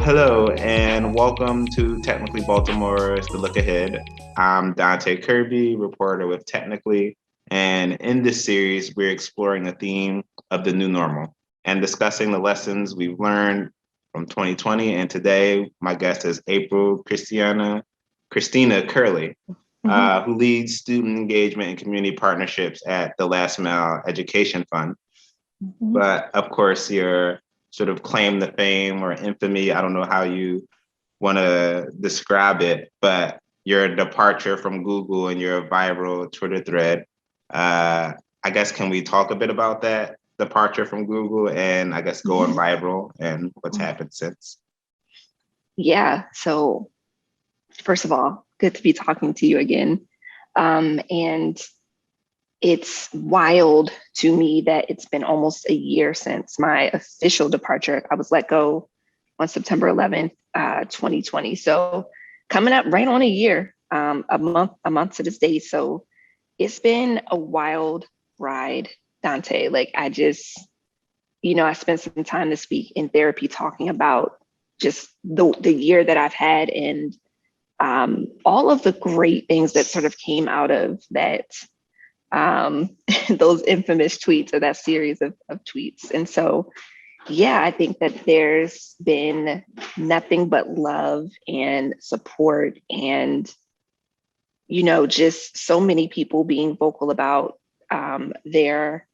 Hello, and welcome to Technically Baltimore's The Look Ahead. I'm Donte Kirby, reporter with Technically, and in this series, we're exploring the theme of the new normal and discussing the lessons we've learned from 2020. And today, my guest is April Christina Curley, who leads student engagement and community partnerships at the Last Mile Education Fund. But of course, your sort of claim to fame or infamy, I don't know how you want to describe it, but your departure from Google and your viral Twitter thread. I guess, can we talk a bit about that departure from Google and I guess going viral and what's happened since? Yeah. So first of all, good to be talking to you again. And it's wild to me that it's been almost a year since my official departure. I was let go on September 11th, 2020. So coming up right on a year, a month to this day. So it's been a wild ride, Donte. Like I spent some time this week in therapy talking about just the year that I've had and all of the great things that sort of came out of that, those infamous tweets or that series of tweets. And so, yeah, I think that there's been nothing but love and support and, just so many people being vocal about their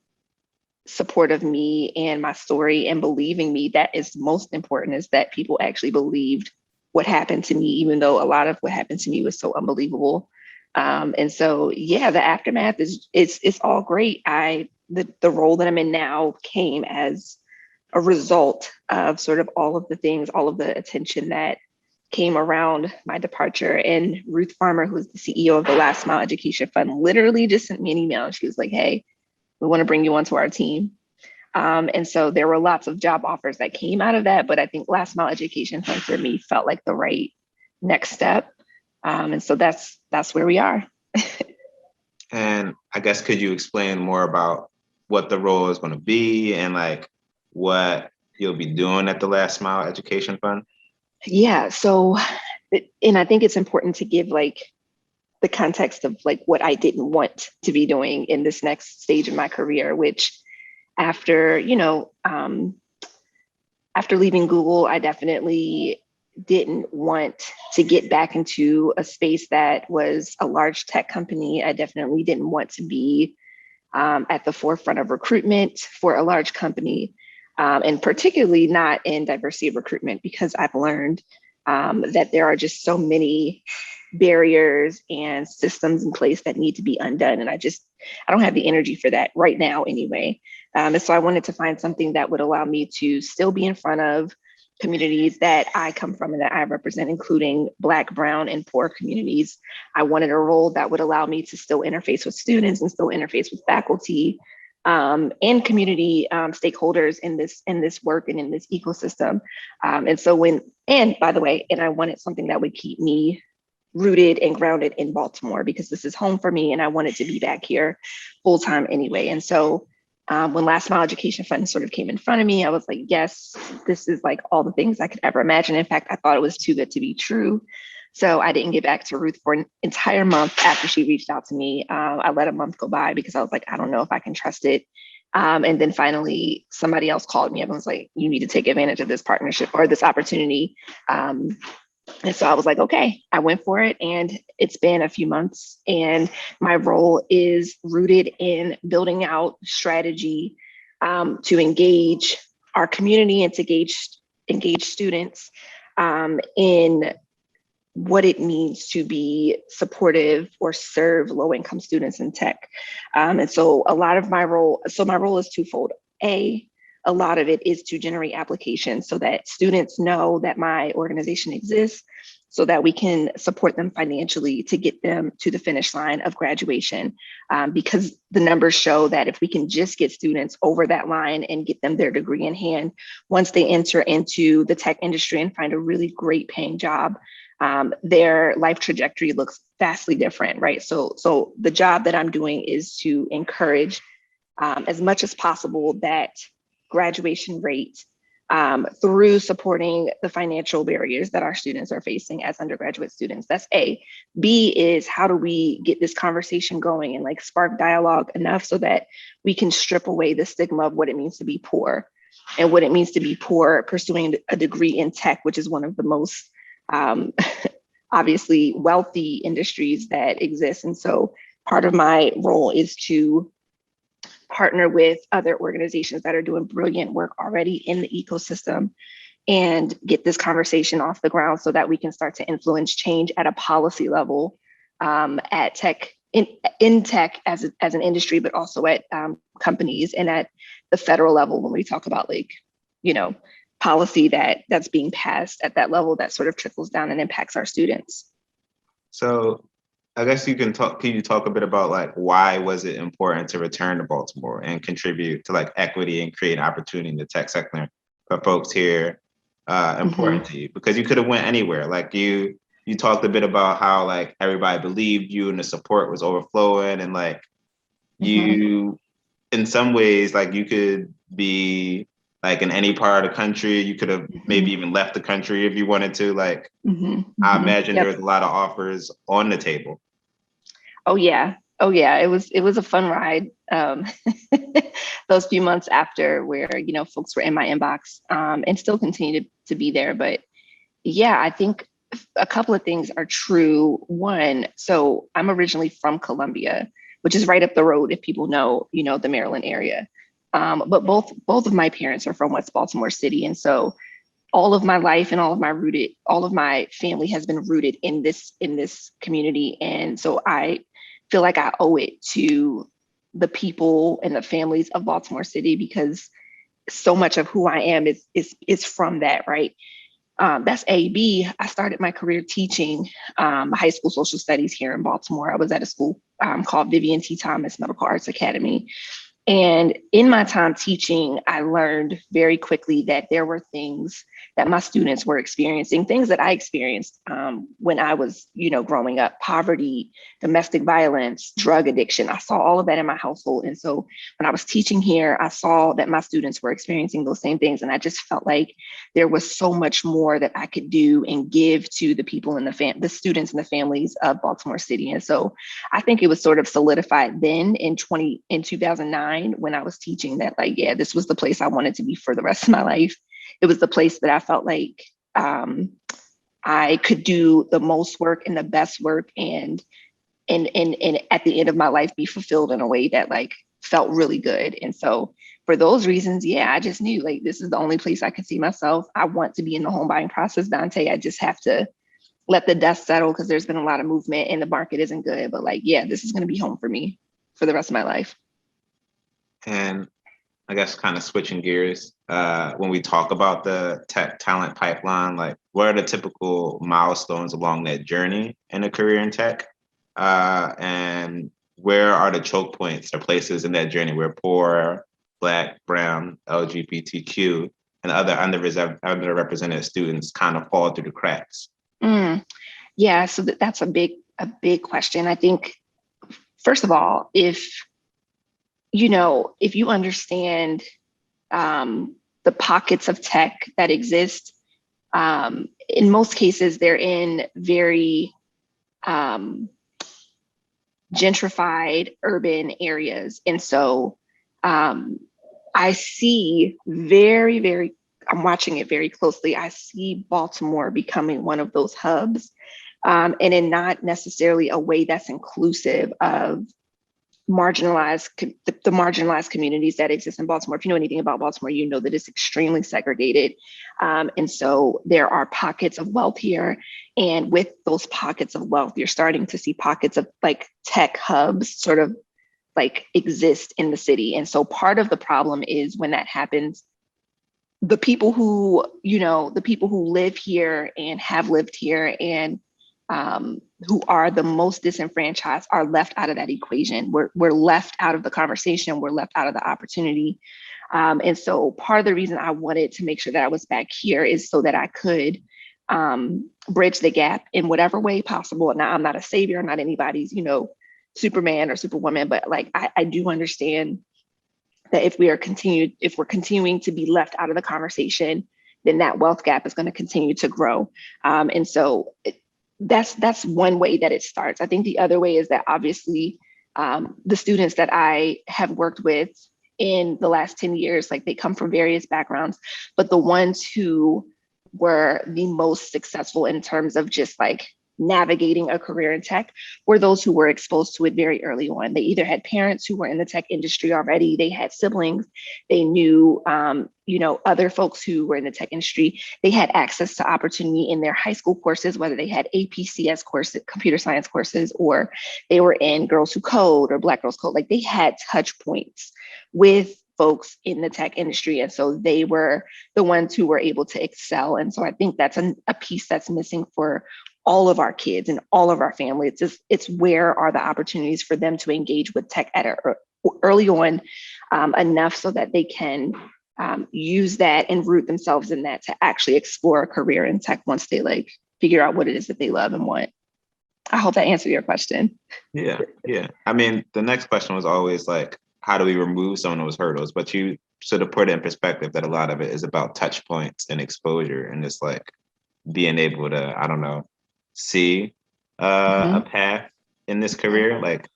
support of me and my story and believing me. That is most important, is that people actually believed what happened to me, even though a lot of what happened to me was so unbelievable. And so, yeah, the aftermath it's all great. The role that I'm in now came as a result of sort of all of the things, all of the attention that came around my departure. And Ruth Farmer, who's the CEO of the Last Mile Education Fund, literally just sent me an email. And she was like, "Hey, we want to bring you onto our team." And so there were lots of job offers that came out of that, but I think Last Mile Education Fund for me felt like the right next step. And so that's where we are. And I guess, could you explain more about what the role is going to be and like what you'll be doing at the Last Mile Education Fund? Yeah. So, and I think it's important to give like the context of like what I didn't want to be doing in this next stage of my career, which after, after leaving Google, I definitely didn't want to get back into a space that was a large tech company. I definitely didn't want to be at the forefront of recruitment for a large company, and particularly not in diversity of recruitment, because I've learned that there are just so many barriers and systems in place that need to be undone. And I don't have the energy for that right now anyway. And so I wanted to find something that would allow me to still be in front of communities that I come from and that I represent, including Black, Brown, and poor communities. I wanted a role that would allow me to still interface with students and still interface with faculty and community stakeholders in this work and in this ecosystem. And by the way, I wanted something that would keep me rooted and grounded in Baltimore, because this is home for me and I wanted to be back here full time anyway. And so when Last Mile Education Fund sort of came in front of me, I was like, yes, this is like all the things I could ever imagine. In fact, I thought it was too good to be true. So I didn't get back to Ruth for an entire month after she reached out to me. I let a month go by because I was like, I don't know if I can trust it. And then finally, somebody else called me and was like, you need to take advantage of this partnership or this opportunity. And so I was like, okay, I went for it. And it's been a few months. And my role is rooted in building out strategy to engage our community and to engage students in what it means to be supportive or serve low-income students in tech. And so my role is twofold. A lot of it is to generate applications so that students know that my organization exists, so that we can support them financially to get them to the finish line of graduation. Because the numbers show that if we can just get students over that line and get them their degree in hand, once they enter into the tech industry and find a really great paying job, their life trajectory looks vastly different, right? So the job that I'm doing is to encourage as much as possible that graduation rate through supporting the financial barriers that our students are facing as undergraduate students. That's A. B is, how do we get this conversation going and like spark dialogue enough so that we can strip away the stigma of what it means to be poor and what it means to be poor pursuing a degree in tech, which is one of the most obviously wealthy industries that exist. And so part of my role is to partner with other organizations that are doing brilliant work already in the ecosystem and get this conversation off the ground so that we can start to influence change at a policy level, at tech, in tech as an industry, but also at companies and at the federal level when we talk about like, you know, policy that's being passed at that level that sort of trickles down and impacts our students. So I guess can you talk a bit about like, why was it important to return to Baltimore and contribute to like equity and create opportunity in the tech sector for folks here, important to you? Because you could have went anywhere. Like you talked a bit about how like everybody believed you and the support was overflowing, and like you, in some ways, like you could be like in any part of the country. You could have maybe even left the country if you wanted to. Like, I imagine there was a lot of offers on the table. Oh yeah. It was a fun ride. Those few months after, where, you know, folks were in my inbox, and still continue to be there. But yeah, I think a couple of things are true. One, so I'm originally from Columbia, which is right up the road if people know, you know, the Maryland area. But both of my parents are from West Baltimore City. And so all of my life and all of my family has been rooted in this community. And so I feel like I owe it to the people and the families of Baltimore City, because so much of who I am is from that, right? That's A. B, I started my career teaching high school social studies here in Baltimore. I was at a school called Vivian T. Thomas Medical Arts Academy. And in my time teaching, I learned very quickly that there were things that my students were experiencing, things that I experienced when I was, you know, growing up: poverty, domestic violence, drug addiction. I saw all of that in my household. And so when I was teaching here, I saw that my students were experiencing those same things. And I just felt like there was so much more that I could do and give to the people in the students and the families of Baltimore City. And so I think it was sort of solidified then in 2009 when I was teaching that, like, yeah, this was the place I wanted to be for the rest of my life. It was the place that I felt like I could do the most work and the best work, and at the end of my life be fulfilled in a way that like felt really good. And so for those reasons, yeah, I just knew like this is the only place I could see myself. I want to be in the home buying process, Donte. I just have to let the dust settle, because there's been a lot of movement and the market isn't good. But like, yeah, this is going to be home for me for the rest of my life. And I guess kind of switching gears, when we talk about the tech talent pipeline, like what are the typical milestones along that journey in a career in tech? And where are the choke points or places in that journey where poor, Black, Brown, LGBTQ, and other underrepresented students kind of fall through the cracks? Yeah, so that's a big question. I think, first of all, if you understand the pockets of tech that exist, in most cases, they're in very gentrified urban areas. And so I see I'm watching it very closely. I see Baltimore becoming one of those hubs, and in not necessarily a way that's inclusive of the marginalized communities that exist in Baltimore. If you know anything about Baltimore, you know that it's extremely segregated. And so there are pockets of wealth here. And with those pockets of wealth, you're starting to see pockets of like tech hubs sort of like exist in the city. And so part of the problem is when that happens, the people who live here and have lived here and who are the most disenfranchised are left out of that equation. We're left out of the conversation. We're left out of the opportunity. And so part of the reason I wanted to make sure that I was back here is so that I could bridge the gap in whatever way possible. Now, I'm not a savior, I'm not anybody's, Superman or Superwoman, but like I do understand that if we're continuing to be left out of the conversation, then that wealth gap is going to continue to grow. And so that's one way that it starts. I think the other way is that obviously the students that I have worked with in the last 10 years, like they come from various backgrounds, but the ones who were the most successful in terms of just like navigating a career in tech were those who were exposed to it very early on. They either had parents who were in the tech industry already, they had siblings, they knew, other folks who were in the tech industry. They had access to opportunity in their high school courses, whether they had APCS courses, computer science courses, or they were in Girls Who Code or Black Girls Code. Like they had touch points with folks in the tech industry. And so they were the ones who were able to excel. And so I think that's a piece that's missing for all of our kids and all of our families. It's where are the opportunities for them to engage with tech at early on enough so that they can use that and root themselves in that to actually explore a career in tech once they like figure out what it is that they love and want. I hope that answered your question. Yeah. I mean, the next question was always like, how do we remove some of those hurdles? But you sort of put it in perspective that a lot of it is about touch points and exposure and just like being able to, I don't know, see a path in this career, like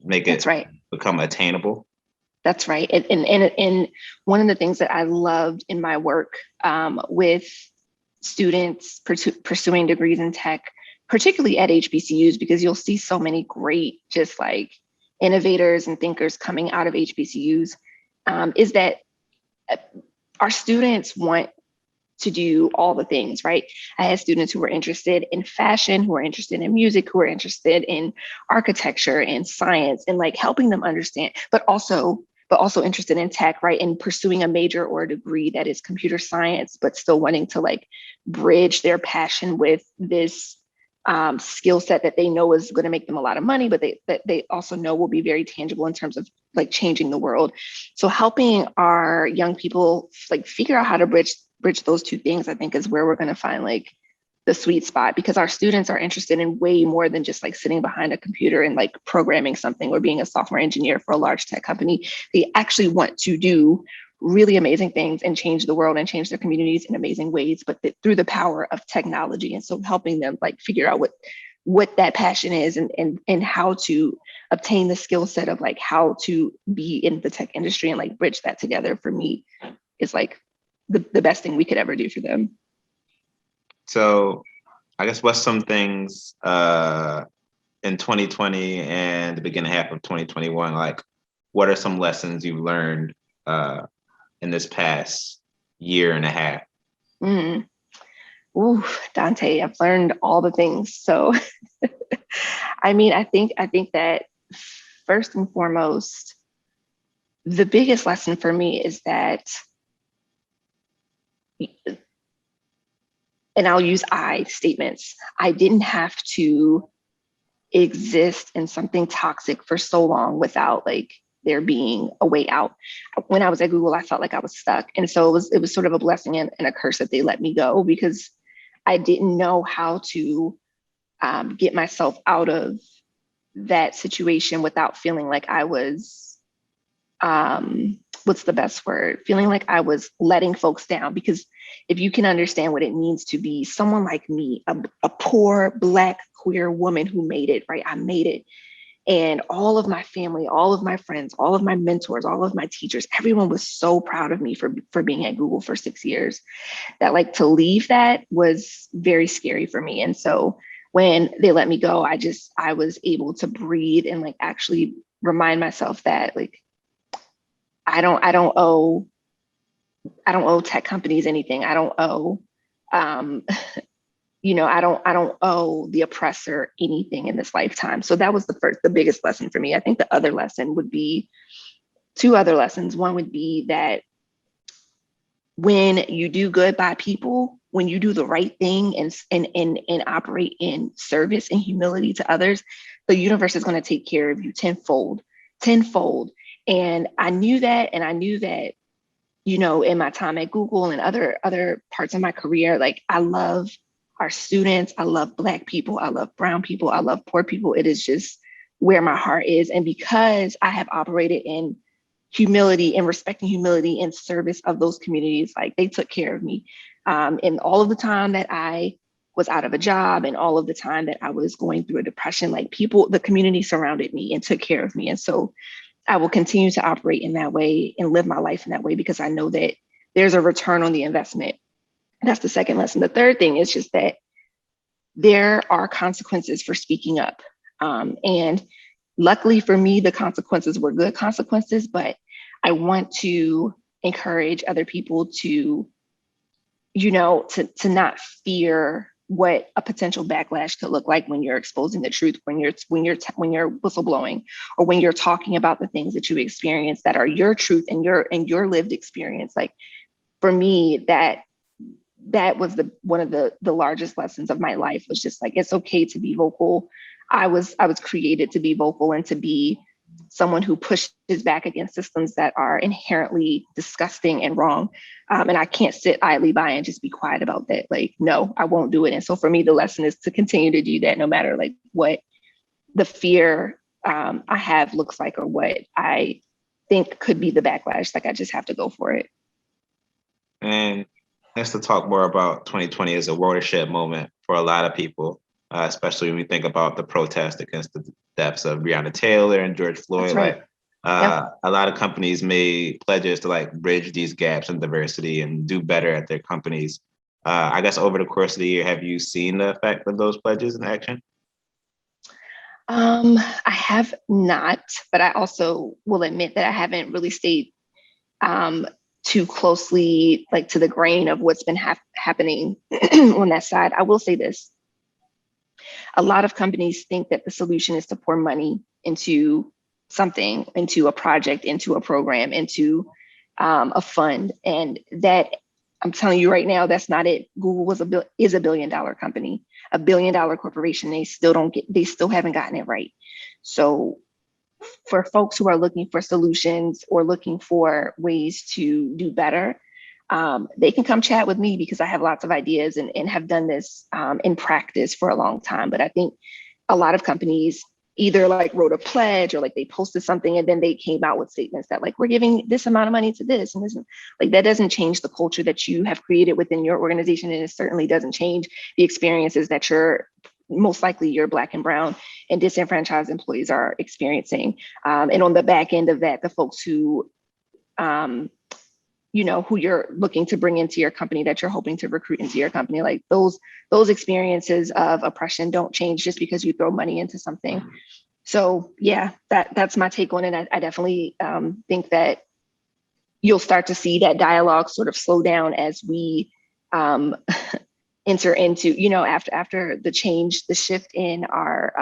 make it become attainable. That's right. And one of the things that I loved in my work with students pursuing degrees in tech, particularly at HBCUs, because you'll see so many great just like innovators and thinkers coming out of HBCUs, is that our students want to do all the things, right? I had students who were interested in fashion, who were interested in music, who were interested in architecture and science and like helping them understand, but also interested in tech, right? And pursuing a major or a degree that is computer science, but still wanting to like bridge their passion with this skill set that they know is going to make them a lot of money, but they also know will be very tangible in terms of like changing the world. So helping our young people like figure out how to bridge those two things, I think is where we're going to find like the sweet spot, because our students are interested in way more than just like sitting behind a computer and like programming something or being a software engineer for a large tech company. They actually want to do really amazing things and change the world and change their communities in amazing ways, but through the power of technology. And so helping them like figure out what that passion is and how to obtain the skill set of like how to be in the tech industry and like bridge that together, for me is like the best thing we could ever do for them. So I guess what's some things in 2020 and the beginning half of 2021, like what are some lessons you've learned in this past year and a half? Ooh, Donte, I've learned all the things. So, I mean, I think that first and foremost, the biggest lesson for me is that, and I'll use I statements, I didn't have to exist in something toxic for so long without like there being a way out. When I was at Google, I felt like I was stuck. And so it was sort of a blessing and a curse that they let me go, because I didn't know how to get myself out of that situation without feeling like I was, what's the best word? Feeling like I was letting folks down. Because if you can understand what it means to be someone like me, a poor Black queer woman who made it, right? I made it. And all of my family, all of my friends, all of my mentors, all of my teachers, everyone was so proud of me for being at Google for 6 years, that like to leave that was very scary for me. And so when they let me go, I was able to breathe and like actually remind myself that like, I don't owe tech companies anything. I don't owe, I don't owe the oppressor anything in this lifetime. So that was the biggest lesson for me. I think the other lesson would be two other lessons. One would be that when you do good by people, when you do the right thing and operate in service and humility to others, the universe is going to take care of you tenfold. And I knew that, in my time at Google and other parts of my career, like I love our students, I love Black people, I love brown people, I love poor people. It is just where my heart is. And because I have operated in humility and respecting humility in service of those communities. Like they took care of me. And all of the time that I was out of a job and all of the time that I was going through a depression, like people, the community surrounded me and took care of me. And so I will continue to operate in that way and live my life in that way because I know that there's a return on the investment. That's the second lesson. The third thing is just that there are consequences for speaking up. And luckily for me, the consequences were good consequences, but I want to encourage other people to, to not fear what a potential backlash could look like when you're exposing the truth, when you're whistleblowing, or when you're talking about the things that you experience that are your truth and your lived experience. Like for me, that was one of the largest lessons of my life, was just like, it's okay to be vocal. I was created to be vocal and to be someone who pushes back against systems that are inherently disgusting and wrong. And I can't sit idly by and just be quiet about that. Like, no, I won't do it. And so for me, the lesson is to continue to do that, no matter like what the fear I have looks like or what I think could be the backlash. Like, I just have to go for it. And let's talk more about 2020 as a watershed moment for a lot of people, especially when we think about the protest against the deaths of Breonna Taylor and George Floyd. Right. A lot of companies made pledges to like bridge these gaps in diversity and do better at their companies. I guess over the course of the year, have you seen the effect of those pledges in action? I have not, but I also will admit that I haven't really stayed too closely, like to the grain of what's been happening on that side. I will say this. A lot of companies think that the solution is to pour money into something, into a project, into a program, into a fund. And that, I'm telling you right now, that's not it. Google is a $1 billion company, a $1 billion corporation. They still haven't gotten it right. So for folks who are looking for solutions or looking for ways to do better, they can come chat with me because I have lots of ideas and have done this in practice for a long time. But I think a lot of companies either like wrote a pledge or like they posted something and then they came out with statements that like, we're giving this amount of money to this and this. Like, that doesn't change the culture that you have created within your organization. And it certainly doesn't change the experiences that most likely your Black and brown and disenfranchised employees are experiencing. And on the back end of that, the folks who who you're looking to bring into your company, that you're hoping to recruit into your company, like those experiences of oppression don't change just because you throw money into something. So yeah, that's my take on it. I definitely think that you'll start to see that dialogue sort of slow down as we enter into, after the change, the shift in our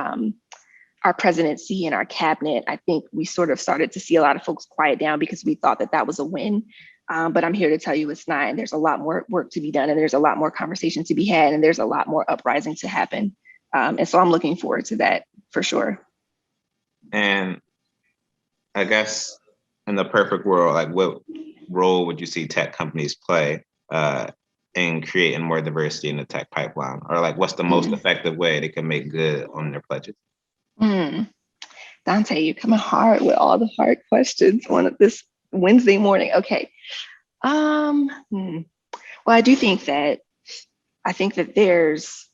presidency and our cabinet. I think we sort of started to see a lot of folks quiet down because we thought that was a win. But I'm here to tell you it's not, and there's a lot more work to be done, and there's a lot more conversation to be had, and there's a lot more uprising to happen. And so I'm looking forward to that for sure. And I guess in the perfect world, like what role would you see tech companies play in creating more diversity in the tech pipeline? Or like what's the most effective way they can make good on their pledges? Donte, you're coming hard with all the hard questions on this Wednesday morning. Okay. Well, I do think that there's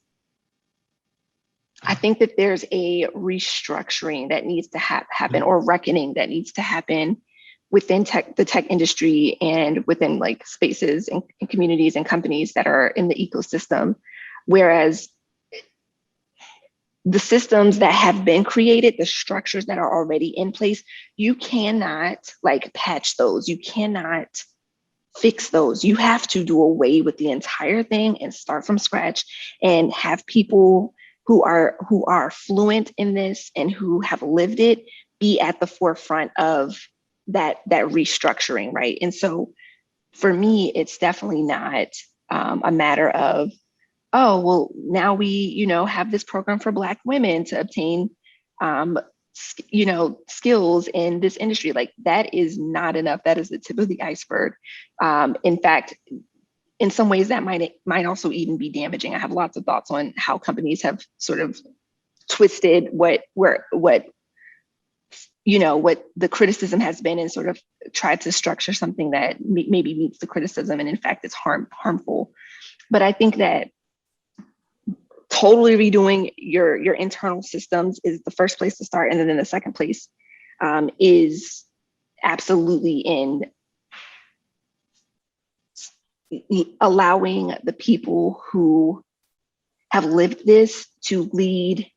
a restructuring that needs to happen, or reckoning that needs to happen within the tech industry and within like spaces and communities and companies that are in the ecosystem. Whereas the systems that have been created, the structures that are already in place, you cannot like patch those. You cannot fix those. You have to do away with the entire thing and start from scratch and have people who are fluent in this and who have lived it be at the forefront of that restructuring, right? And so for me, it's definitely not a matter of, oh, well, now we, have this program for Black women to obtain, skills in this industry. Like, that is not enough. That is the tip of the iceberg. In fact, in some ways that might also even be damaging. I have lots of thoughts on how companies have sort of twisted what what the criticism has been, and sort of try to structure something that maybe meets the criticism, and in fact it's harmful. But I think that totally redoing your internal systems is the first place to start, and then the second place is absolutely in allowing the people who have lived this to lead,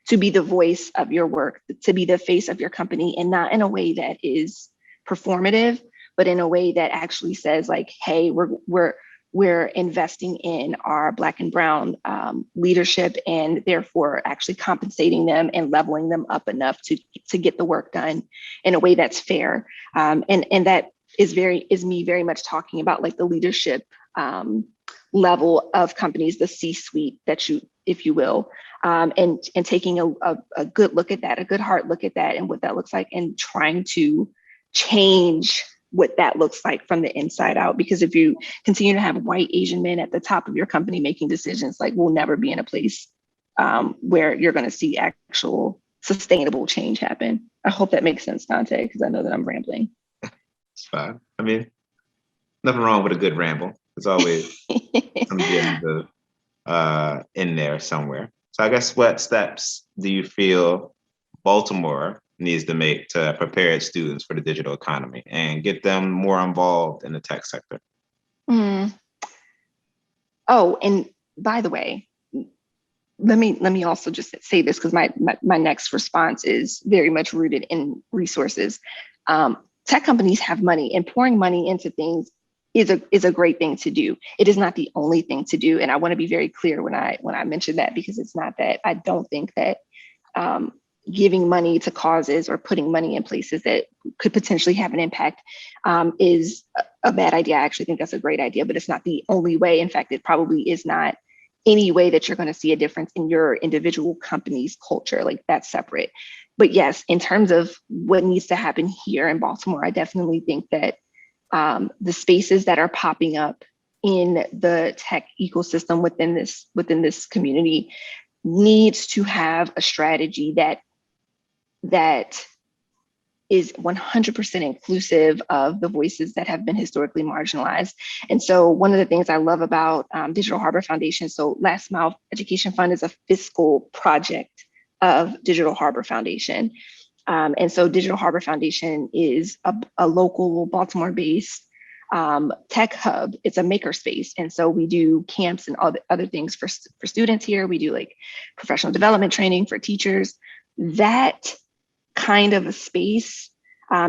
to be the voice of your work, to be the face of your company, and not in a way that is performative, but in a way that actually says like, hey, we're investing in our Black and Brown leadership, and therefore actually compensating them and leveling them up enough to get the work done in a way that's fair. And that is me very much talking about like the leadership level of companies, the C-suite that if you will, and taking a good look at that, a good hard look at that and what that looks like, and trying to change what that looks like from the inside out. Because if you continue to have white Asian men at the top of your company making decisions, like we'll never be in a place where you're going to see actual sustainable change happen. I hope that makes sense, Donte, because I know that I'm rambling. It's fine. I mean, nothing wrong with a good ramble. There's always some gems in there somewhere. So I guess what steps do you feel Baltimore needs to make to prepare its students for the digital economy and get them more involved in the tech sector? Oh, and by the way, let me also just say this, because my next response is very much rooted in resources. Tech companies have money, and pouring money into things is a great thing to do. It is not the only thing to do, and I want to be very clear when I mention that, because it's not that I don't think that giving money to causes or putting money in places that could potentially have an impact is a bad idea. I actually think that's a great idea, but it's not the only way. In fact, it probably is not any way that you're going to see a difference in your individual company's culture. Like, that's separate. But yes, in terms of what needs to happen here in Baltimore, I definitely think that the spaces that are popping up in the tech ecosystem within this community needs to have a strategy that is 100% inclusive of the voices that have been historically marginalized. And so one of the things I love about Digital Harbor Foundation, so Last Mile Education Fund is a fiscal project of Digital Harbor Foundation. And so Digital Harbor Foundation is a local Baltimore-based tech hub. It's a makerspace. And so we do camps and other things for students here. We do like professional development training for teachers. That kind of a space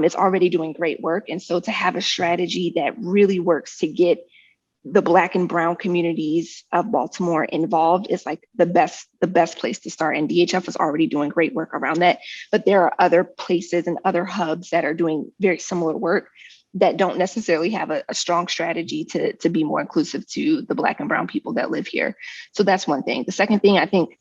is already doing great work. And so to have a strategy that really works to get the Black and Brown communities of Baltimore involved is like the best place to start. And DHF is already doing great work around that. But there are other places and other hubs that are doing very similar work that don't necessarily have a strong strategy to be more inclusive to the Black and Brown people that live here. So that's one thing. The second thing, I think,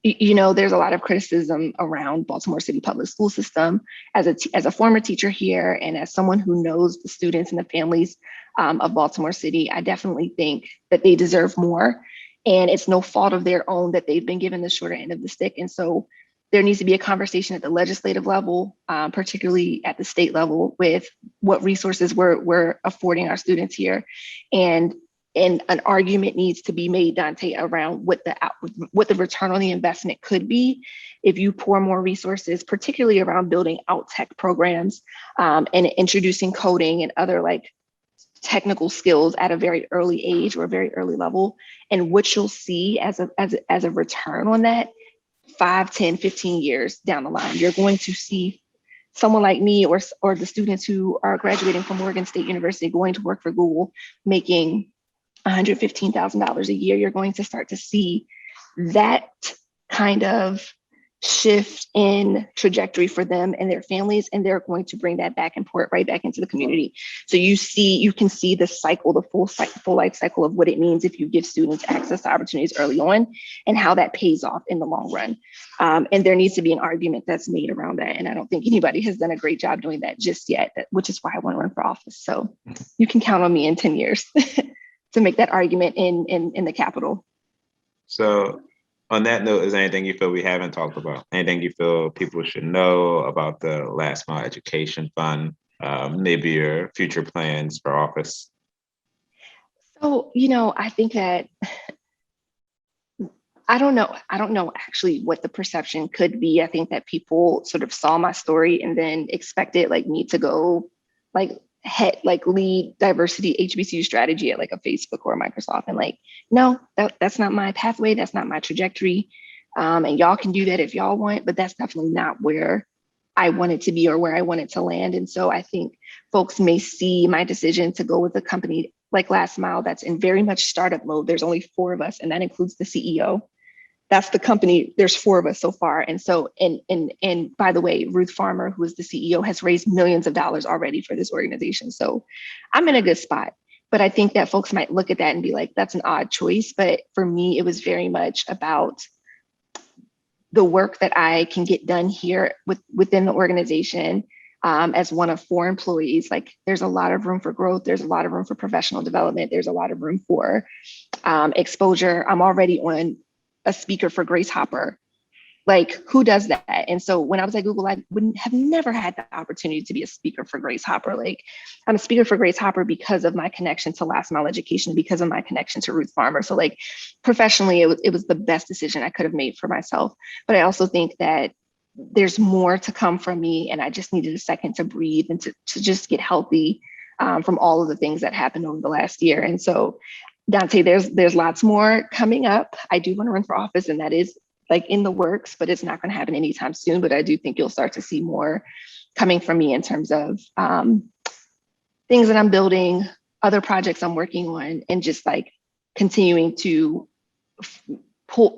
there's a lot of criticism around Baltimore City public school system. As a former teacher here, and as someone who knows the students and the families of Baltimore City, I definitely think that they deserve more. And it's no fault of their own that they've been given the shorter end of the stick. And so there needs to be a conversation at the legislative level, particularly at the state level, with what resources we're affording our students here. And an argument needs to be made, Donte, around what the return on the investment could be if you pour more resources, particularly around building out tech programs and introducing coding and other like technical skills at a very early age or a very early level. And what you'll see as a return on that 5, 10, 15 years down the line, you're going to see someone like me or the students who are graduating from Oregon State University going to work for Google making $115,000 a year. You're going to start to see that kind of shift in trajectory for them and their families, and they're going to bring that back and pour it right back into the community. So you can see the cycle, the full life cycle of what it means if you give students access to opportunities early on, and how that pays off in the long run. And there needs to be an argument that's made around that. And I don't think anybody has done a great job doing that just yet, which is why I want to run for office. So you can count on me in 10 years to make that argument in the Capitol. So On that note, is there anything you feel we haven't talked about? Anything you feel people should know about the Last Mile Education Fund? Maybe your future plans for office? So, I think that I don't know actually what the perception could be. I think that people sort of saw my story and then expected like me to go like lead diversity HBCU strategy at like a Facebook or a Microsoft. And like, no, that's not my pathway. That's not my trajectory. And y'all can do that if y'all want, but that's definitely not where I wanted to be or where I wanted to land. And so I think folks may see my decision to go with a company like Last Mile that's in very much startup mode. There's only 4 of us, and that includes the CEO. That's the company. There's 4 of us so far. And so, and by the way, Ruth Farmer, who is the CEO, has raised millions of dollars already for this organization. So I'm in a good spot. But I think that folks might look at that and be like, that's an odd choice. But for me, it was very much about the work that I can get done here within the organization. As one of 4 employees, like there's a lot of room for growth. There's a lot of room for professional development. There's a lot of room for exposure. I'm already on a speaker for Grace Hopper. Like, who does that? And so when I was at Google, I wouldn't have never had the opportunity to be a speaker for Grace Hopper. Like, I'm a speaker for Grace Hopper because of my connection to Last Mile Education, because of my connection to Ruth Farmer. So like professionally, it was the best decision I could have made for myself. But I also think that there's more to come from me, and I just needed a second to breathe and to just get healthy from all of the things that happened over the last year. And so, Donte, there's lots more coming up. I do want to run for office, and that is like in the works, but it's not going to happen anytime soon. But I do think you'll start to see more coming from me in terms of things that I'm building, other projects I'm working on, and just like continuing to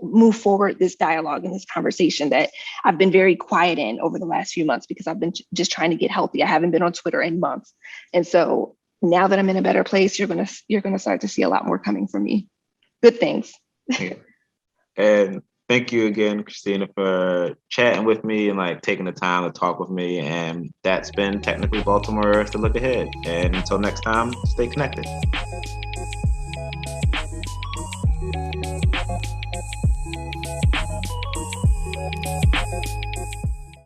move forward this dialogue and this conversation that I've been very quiet in over the last few months because I've been just trying to get healthy. I haven't been on Twitter in months. And so now that I'm in a better place, you're gonna start to see a lot more coming from me. Good things. And thank you again, Christina, for chatting with me and like taking the time to talk with me. And that's been Technically Baltimore to Look Ahead. And until next time, stay connected.